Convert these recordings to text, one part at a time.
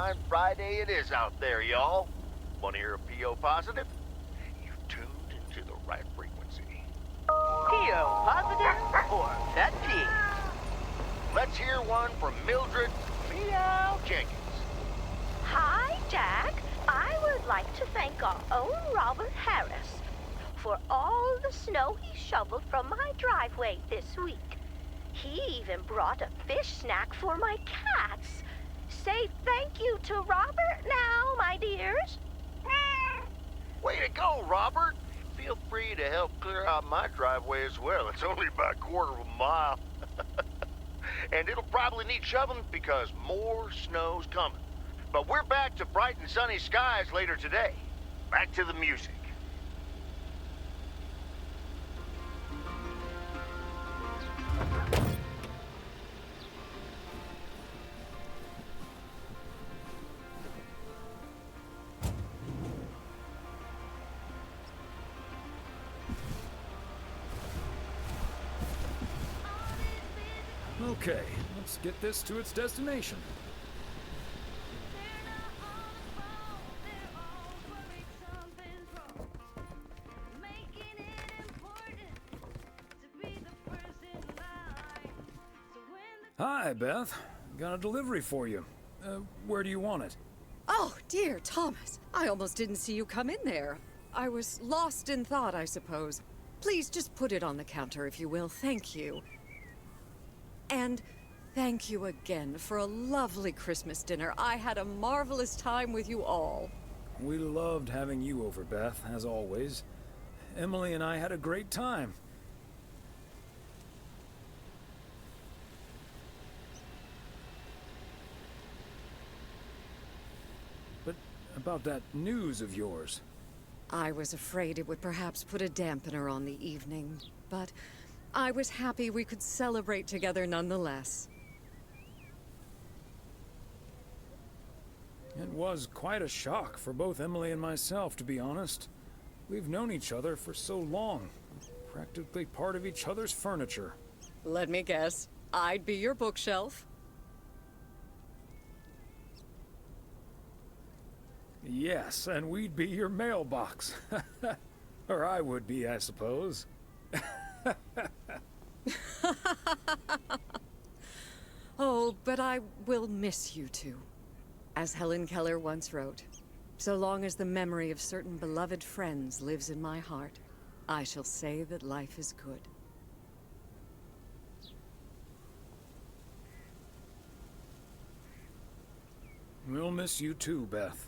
fine Friday it is out there, y'all. Want to hear a PO positive? You've tuned into the right frequency. PO positive or pet peeve? Let's hear one from Mildred Meow Jenkins. Hi, Jack. I would like to thank our own Robert Harris for all the snow he shoveled from my driveway this week. He even brought a fish snack for my cats. Say thank you to Robert now, my dears. Way to go, Robert. Feel free to help clear out my driveway as well. It's only about a quarter of a mile. And it'll probably need shoveling because more snow's coming. But we're back to bright and sunny skies later today. Back to the music. Okay, let's get this to its destination. Hi, Beth. Got a delivery for you. Where do you want it? Oh, dear Thomas. I almost didn't see you come in there. I was lost in thought, I suppose. Please just put it on the counter, if you will. Thank you. And thank you again for a lovely Christmas dinner. I had a marvelous time with you all. We loved having you over, Beth, as always. Emily and I had a great time. But about that news of yours. I was afraid it would perhaps put a dampener on the evening, but I was happy we could celebrate together nonetheless. It was quite a shock for both Emily and myself, to be honest. We've known each other for so long, practically part of each other's furniture. Let me guess, I'd be your bookshelf. Yes, and we'd be your mailbox. Or I would be, I suppose. Oh, but I will miss you two. As Helen Keller once wrote, so long as the memory of certain beloved friends lives in my heart, I shall say that life is good. We'll miss you too, Beth.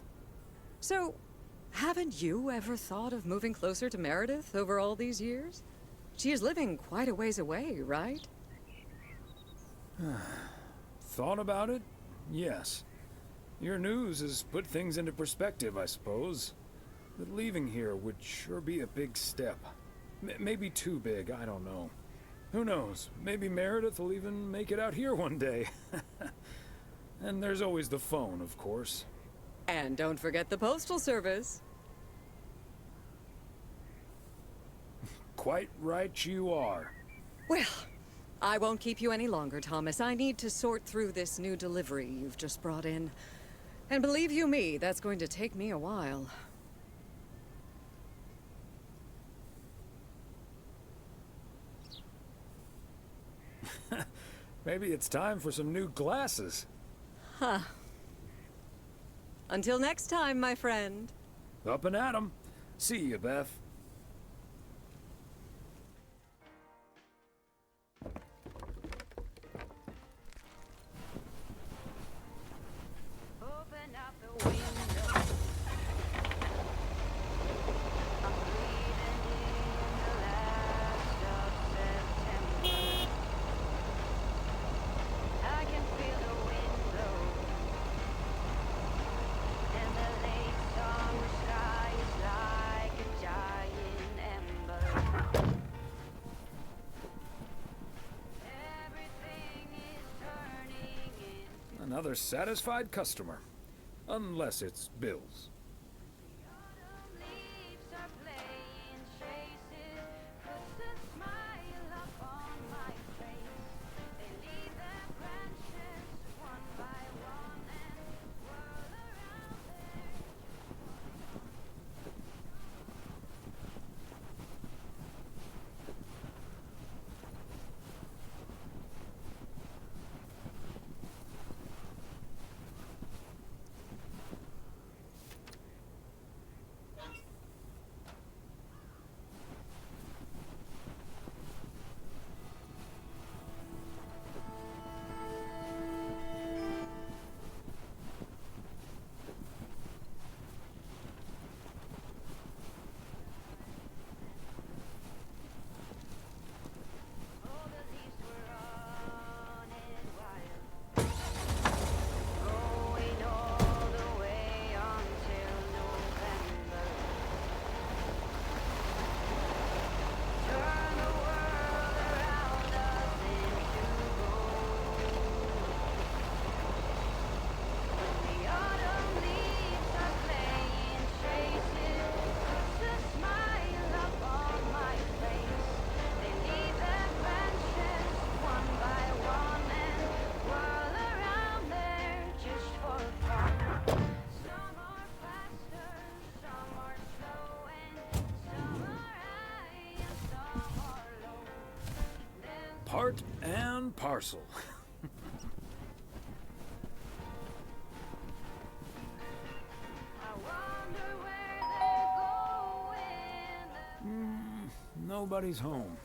So, haven't you ever thought of moving closer to Meredith over all these years? She is living quite a ways away, right? Thought about it? Yes. Your news has put things into perspective, I suppose. But leaving here would sure be a big step. Maybe too big, I don't know. Who knows? Maybe Meredith will even make it out here one day. And there's always the phone, of course. And don't forget the postal service. Quite right you are. Well, I won't keep you any longer, Thomas. I need to sort through this new delivery you've just brought in. And believe you me, that's going to take me a while. Maybe it's time for some new glasses. Huh. Until next time, my friend. Up and at 'em. See you, Beth. Open up the window. I'm breathing in the last of September. I can feel the wind blow, and the late summer sky is like a giant ember. Everything is turning into Another satisfied customer. Unless it's Bill's. autumn leaves are playing chases, puts a smile upon my face. They leave their branches one by one and whirl part and parcel. Nobody's home.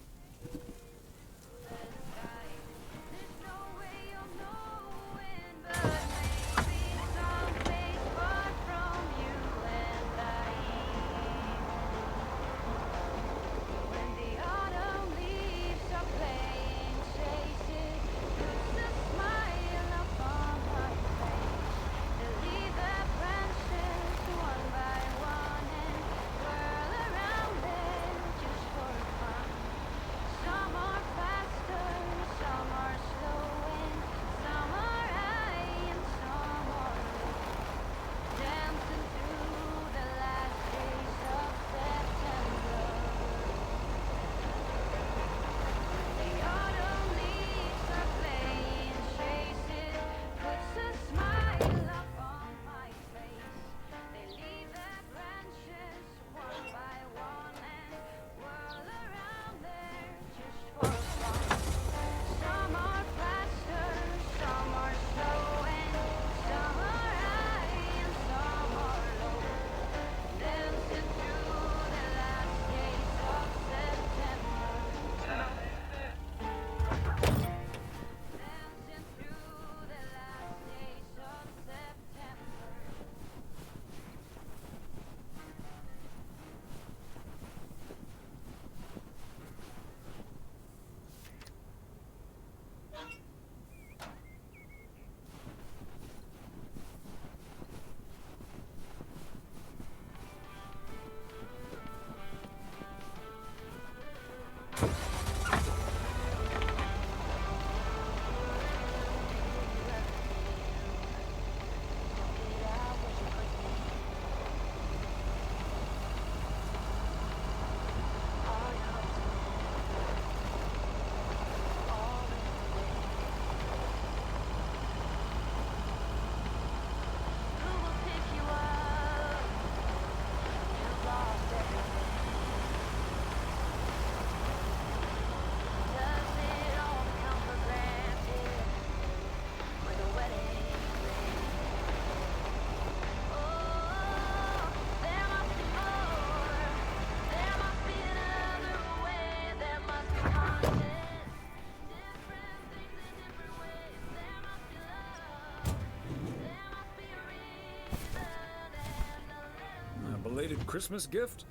Belated Christmas gift?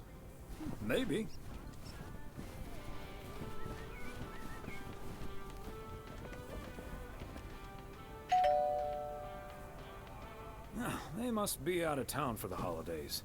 Maybe. They must be out of town for the holidays.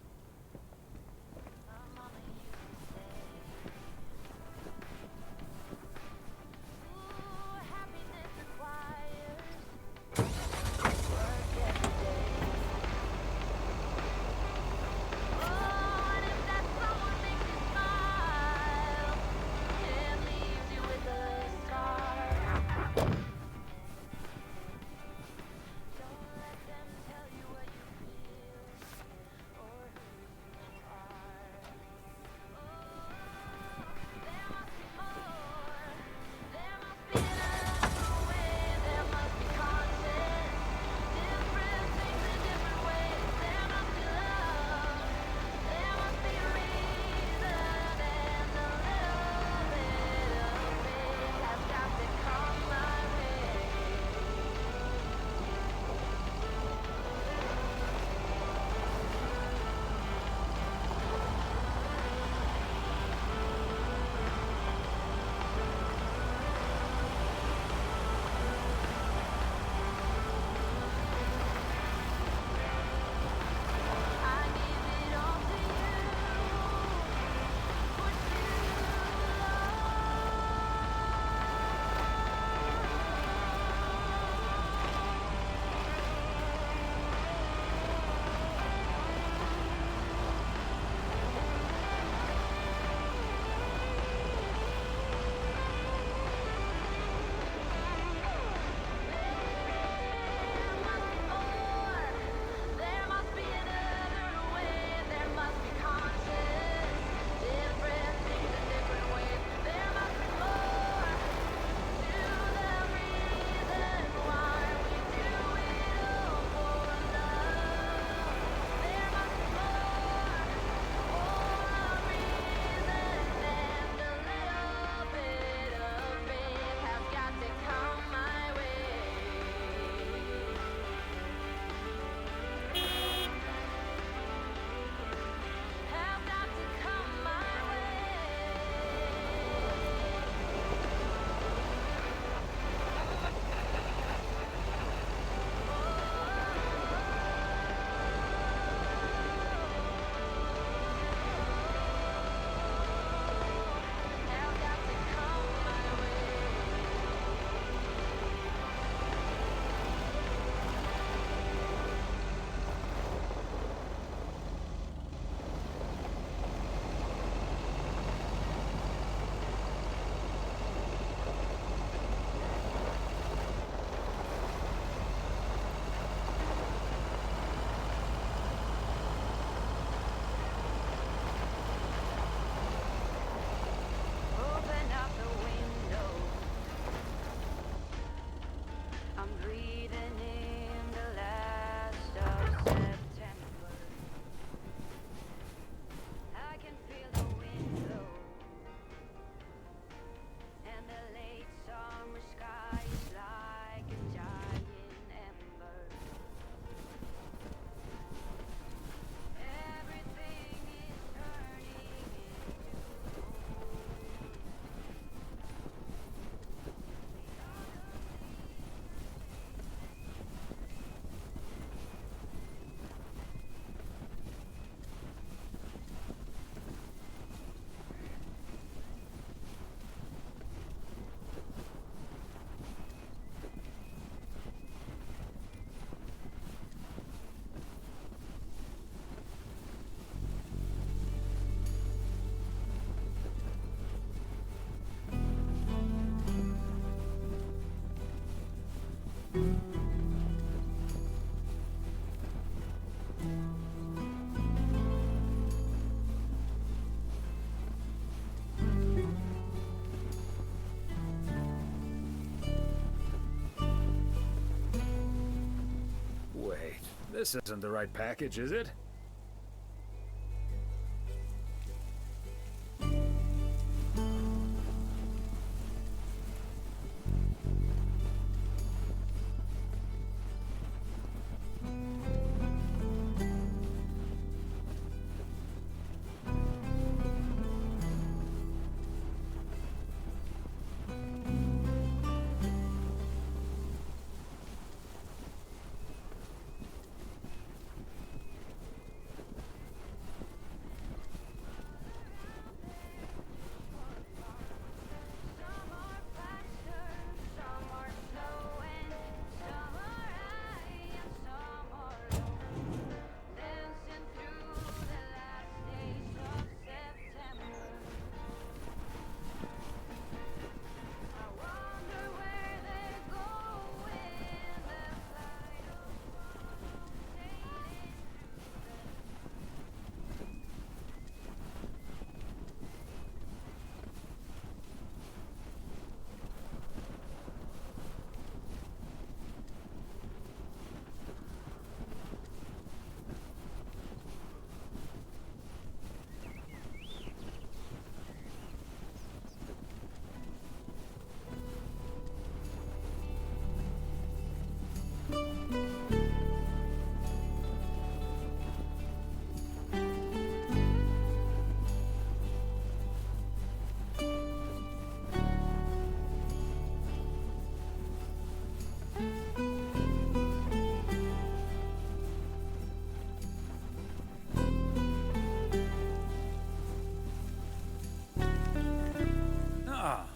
Wait, this isn't the right package, is it?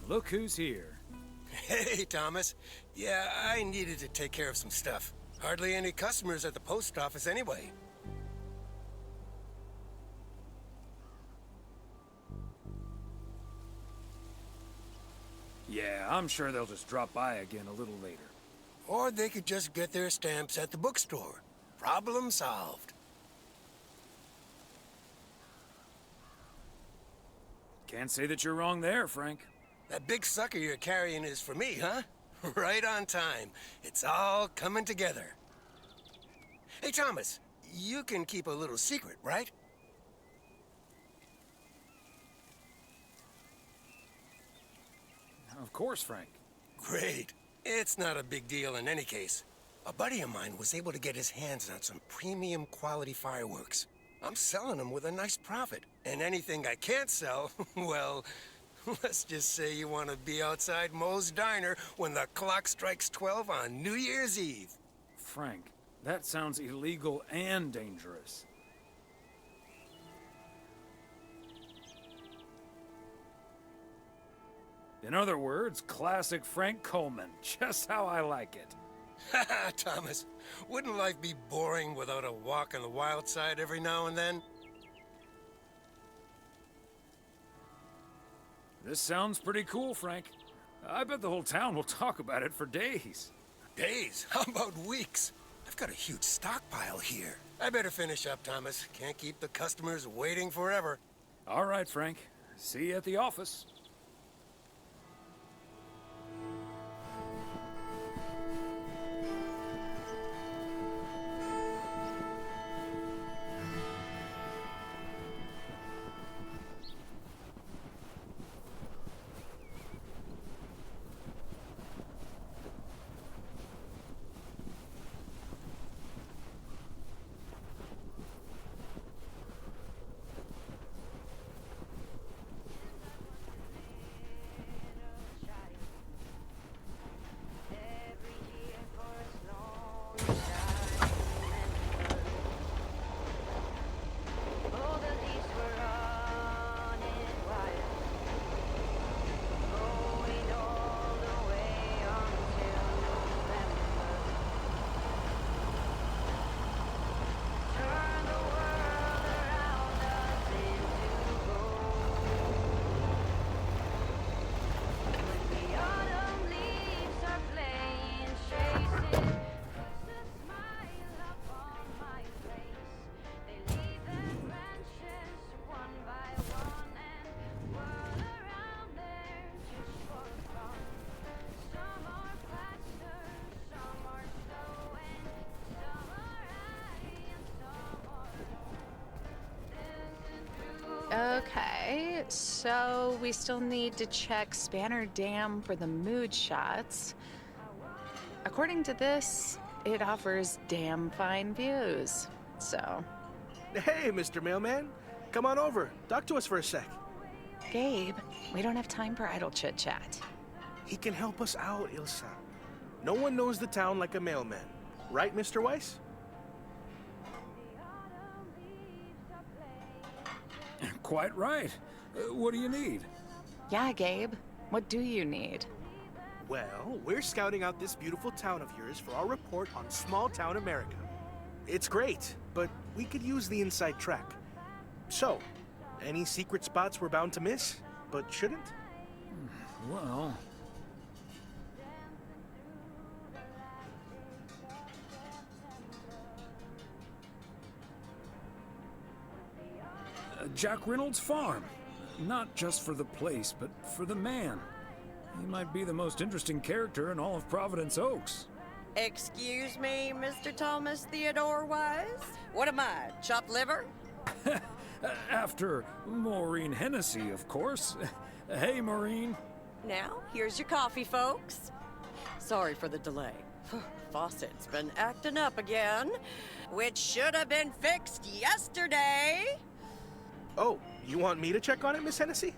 Look who's here. Hey, Thomas. Yeah, I needed to take care of some stuff. Hardly any customers at the post office anyway. Yeah, I'm sure they'll just drop by again a little later. Or they could just get their stamps at the bookstore. Problem solved. Can't say that you're wrong there, Frank. That big sucker you're carrying is for me, huh? Right on time. It's all coming together. Hey, Thomas, you can keep a little secret, right? Of course, Frank. Great. It's not a big deal in any case. A buddy of mine was able to get his hands on some premium quality fireworks. I'm selling them with a nice profit. And anything I can't sell, well, let's just say you want to be outside Moe's Diner when the clock strikes 12 on New Year's Eve. Frank, that sounds illegal and dangerous. In other words, classic Frank Coleman, just how I like it. Haha, Thomas. Wouldn't life be boring without a walk on the wild side every now and then? This sounds pretty cool, Frank. I bet the whole town will talk about it for days. Days? How about weeks? I've got a huge stockpile here. I better finish up, Thomas. Can't keep the customers waiting forever. All right, Frank. See you at the office. so we still need to check Spanner Dam for the mood shots. According to this, it offers damn fine views, so... Hey, Mr. Mailman. Come on over. Talk to us for a sec. Gabe, we don't have time for idle chit-chat. He can help us out, Ilsa. No one knows the town like a mailman. Right, Mr. Weiss? Quite right. What do you need? Yeah, Gabe, what do you need? Well, we're scouting out this beautiful town of yours for our report on small town America. It's great, but we could use the inside track. So, any secret spots we're bound to miss, but shouldn't? Well... Jack Reynolds' farm. Not just for the place, but for the man. He might be the most interesting character in all of Providence Oaks. Excuse me, Mr. Thomas Theodore Weiss? What am I, chopped liver? After Maureen Hennessy, of course. Hey, Maureen. Now, here's your coffee, folks. Sorry for the delay. Faucet's been acting up again, which should have been fixed yesterday. Oh, you want me to check on it, Miss Hennessy?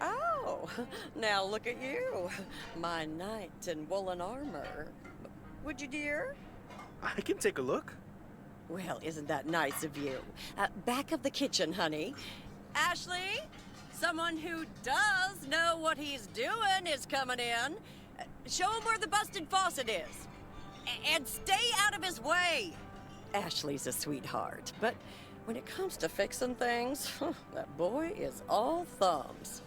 Oh, now look at you. My knight in woolen armor. Would you, dear? I can take a look. Well, isn't that nice of you? Back of the kitchen, honey. Ashley, someone who does know what he's doing is coming in. Show him where the busted faucet is. And stay out of his way. Ashley's a sweetheart, but when it comes to fixing things, that boy is all thumbs.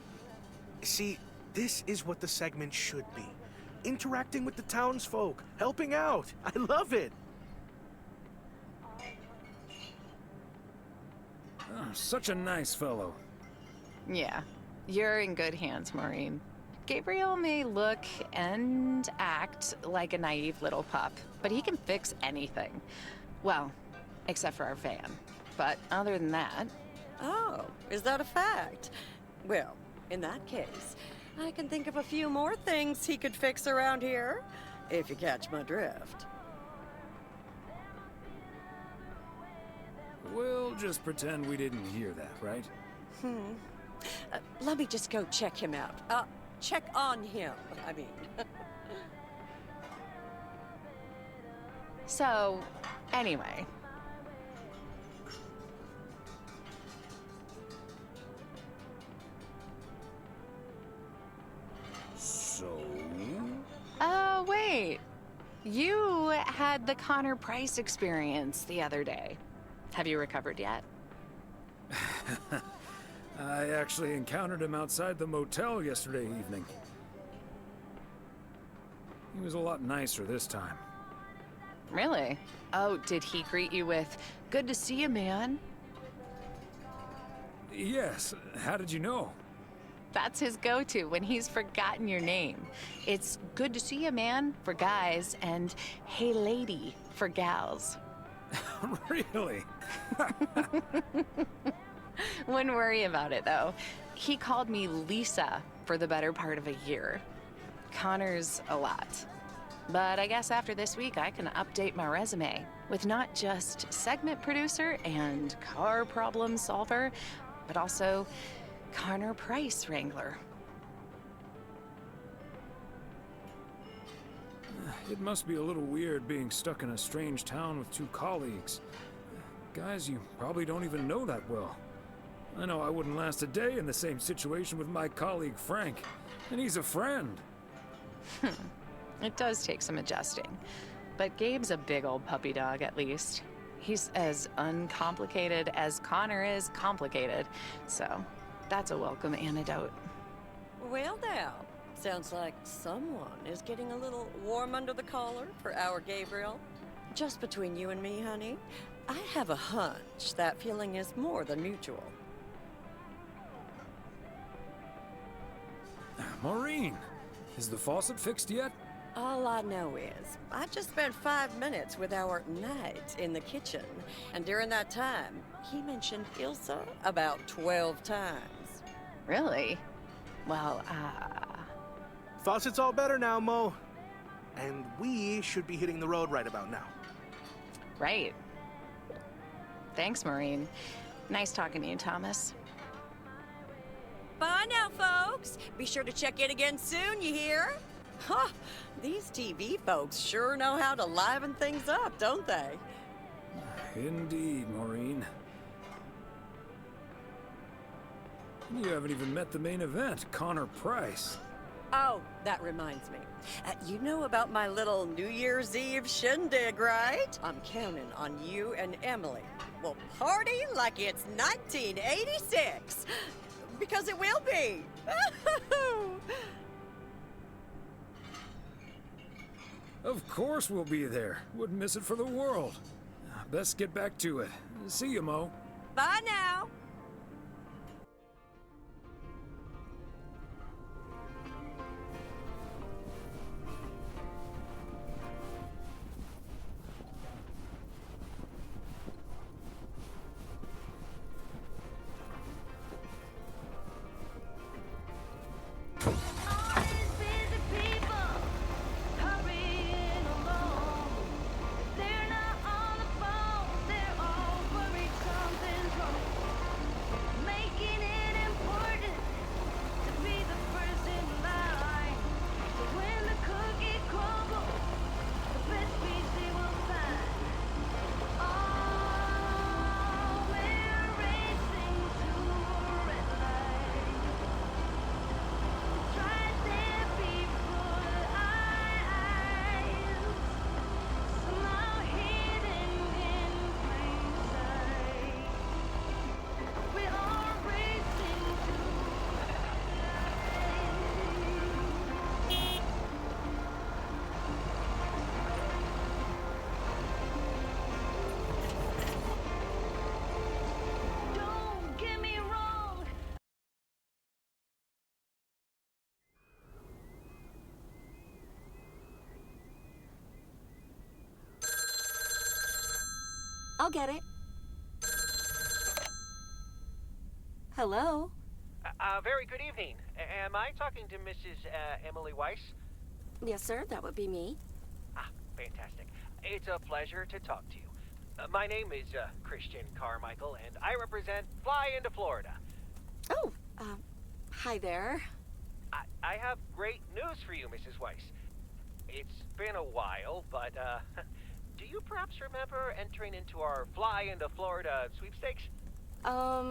See, this is what the segment should be. Interacting with the townsfolk, helping out. I love it. Oh, such a nice fellow. Yeah, you're in good hands, Maureen. Gabriel may look and act like a naive little pup, but he can fix anything. Well, except for our van. But other than that... Oh, is that a fact? Well, in that case, I can think of a few more things he could fix around here, if you catch my drift. We'll just pretend we didn't hear that, right? Let me just go check him out. Check on him, I mean. So, anyway... So... wait. You had the Connor Price experience the other day. Have you recovered yet? I actually encountered him outside the motel yesterday evening. He was a lot nicer this time. Really? Oh, did he greet you with, "Good to see you, man"? Yes. How did you know? That's his go-to when he's forgotten your name. It's "Good to see you, man" for guys and "Hey, lady" for gals. Really? Wouldn't worry about it, though. He called me Lisa for the better part of a year. Connor's a lot. But I guess after this week, I can update my resume with not just segment producer and car problem solver, but also Connor Price wrangler. It must be a little weird being stuck in a strange town with two colleagues. Guys you probably don't even know that well. I know I wouldn't last a day in the same situation with my colleague Frank, and he's a friend. It does take some adjusting. But Gabe's a big old puppy dog, at least. He's as uncomplicated as Connor is complicated, so that's a welcome antidote. Well now, sounds like someone is getting a little warm under the collar for our Gabriel. Just between you and me, honey, I have a hunch that feeling is more than mutual. Maureen, is the faucet fixed yet? All I know is, I just spent 5 minutes with our knight in the kitchen, and during that time, he mentioned Ilsa about 12 times. Really? Well, Faucet's all better now, Mo. And we should be hitting the road right about now. right. Thanks, Maureen. Nice talking to you, Thomas. Bye now, folks. Be sure to check in again soon, you hear? Huh, these TV folks sure know how to liven things up, don't they? Indeed, Maureen. You haven't even met the main event, Connor Price. Oh, that reminds me. You know about my little New Year's Eve shindig, right? I'm counting on you and Emily. We'll party like it's 1986. Because it will be. Of course we'll be there. Wouldn't miss it for the world. Best get back to it. See you, Mo. Bye now. All these busy people hurrying along. They're not on the phone, they're all worried something's wrong. Making it important to be the first in line. So when the cookie crumbles, the best piece they will find. Oh, we're racing to a red light. Try their people eyes, somehow hidden in plain sight. We are racing to Don't get me wrong. I'll get it. Hello? Very good evening. Am I talking to Mrs. Emily Weiss? Yes, sir, that would be me. Ah, fantastic. It's a pleasure to talk to you. My name is Christian Carmichael, and I represent Fly into Florida. Oh, hi there. I have great news for you, Mrs. Weiss. It's been a while, but do you perhaps remember entering into our Fly into Florida sweepstakes? Now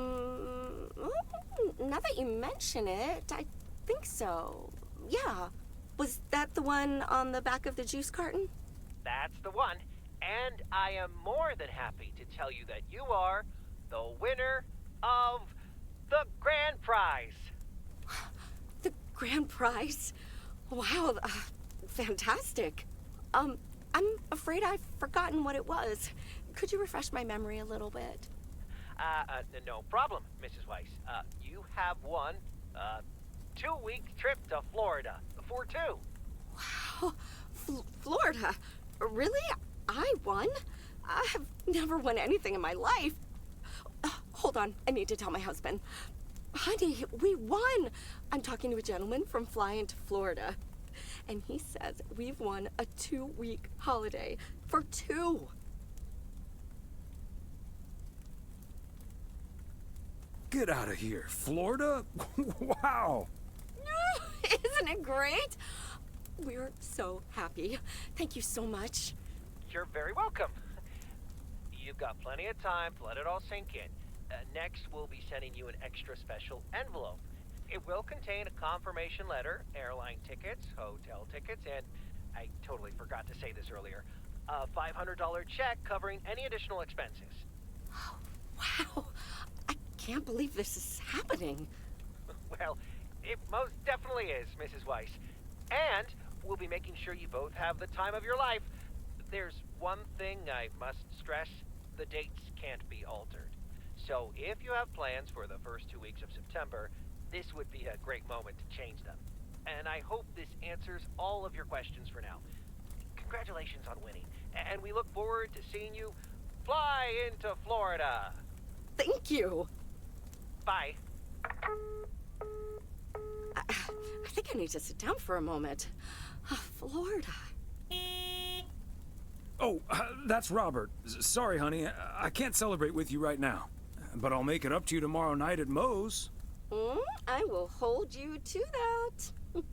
that you mention it, I think so. Yeah. Was that the one on the back of the juice carton? That's the one. And I am more than happy to tell you that you are the winner of the grand prize. The grand prize? Wow, fantastic. I'm afraid I've forgotten what it was. Could you refresh my memory a little bit? No problem, Mrs. Weiss. You have won a 2-week trip to Florida for two. Wow, Florida? Really? I won? I have never won anything in my life. Hold on, I need to tell my husband. Honey, we won! I'm talking to a gentleman from Fly into Florida. And he says we've won a 2-week holiday for two. Get out of here. Florida? Wow. Isn't it great? We're so happy. Thank you so much. You're very welcome. You've got plenty of time to let it all sink in. Next, we'll be sending you an extra special envelope. It will contain a confirmation letter, airline tickets, hotel tickets, and I totally forgot to say this earlier, a $500 check covering any additional expenses. Oh, wow. I can't believe this is happening. Well, it most definitely is, Mrs. Weiss. And we'll be making sure you both have the time of your life. There's one thing I must stress. The dates can't be altered. So if you have plans for the first 2 weeks of September, this would be a great moment to change them. And I hope this answers all of your questions for now. Congratulations on winning. And we look forward to seeing you fly into Florida. Thank you. Bye. I think I need to sit down for a moment. Florida. Oh, that's Robert. Sorry, honey. I can't celebrate with you right now. But I'll make it up to you tomorrow night at Moe's. I will hold you to that.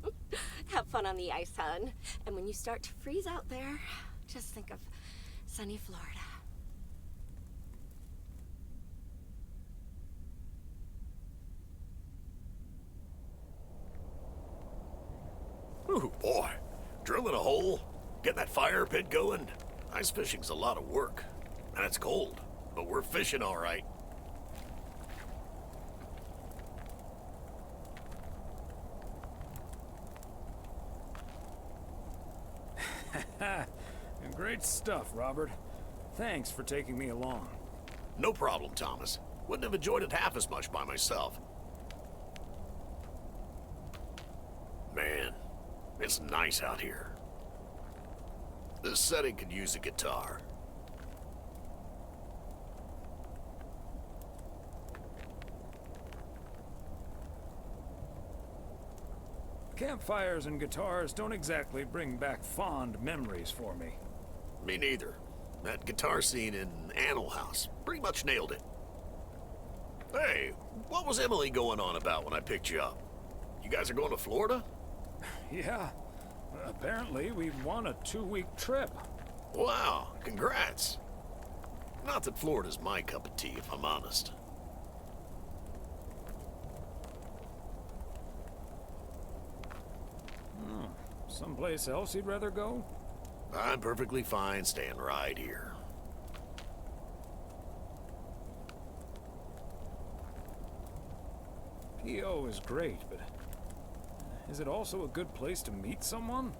Have fun on the ice, hon. And when you start to freeze out there, just think of sunny Florida. Ooh, boy. Drilling a hole, getting that fire pit going. Ice fishing's a lot of work. And it's cold, but we're fishing all right. Great stuff, Robert. Thanks for taking me along. No problem, Thomas. Wouldn't have enjoyed it half as much by myself. Man, it's nice out here. This setting could use a guitar. Campfires and guitars don't exactly bring back fond memories for me. Me neither. That guitar scene in Animal House pretty much nailed it. Hey, what was Emily going on about when I picked you up? You guys are going to Florida? Yeah. Apparently, we won a 2-week trip. Wow, congrats. Not that Florida's my cup of tea, if I'm honest. Someplace else you'd rather go? I'm perfectly fine staying right here. P.O. is great, but is it also a good place to meet someone?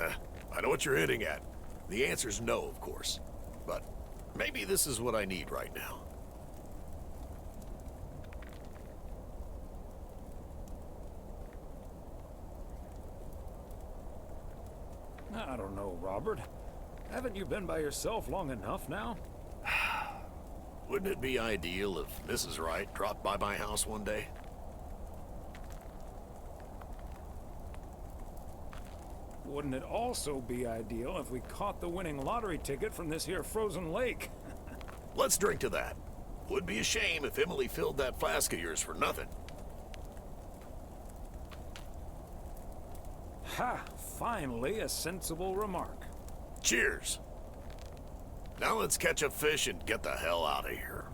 I know what you're hinting at. The answer's no, of course. But maybe this is what I need right now. I don't know, Robert. Haven't you been by yourself long enough now? Wouldn't it be ideal if Mrs. Wright dropped by my house one day? Wouldn't it also be ideal if we caught the winning lottery ticket from this here frozen lake? Let's drink to that. Would be a shame if Emily filled that flask of yours for nothing. Ha! Finally, a sensible remark. Cheers. Now let's catch a fish and get the hell out of here.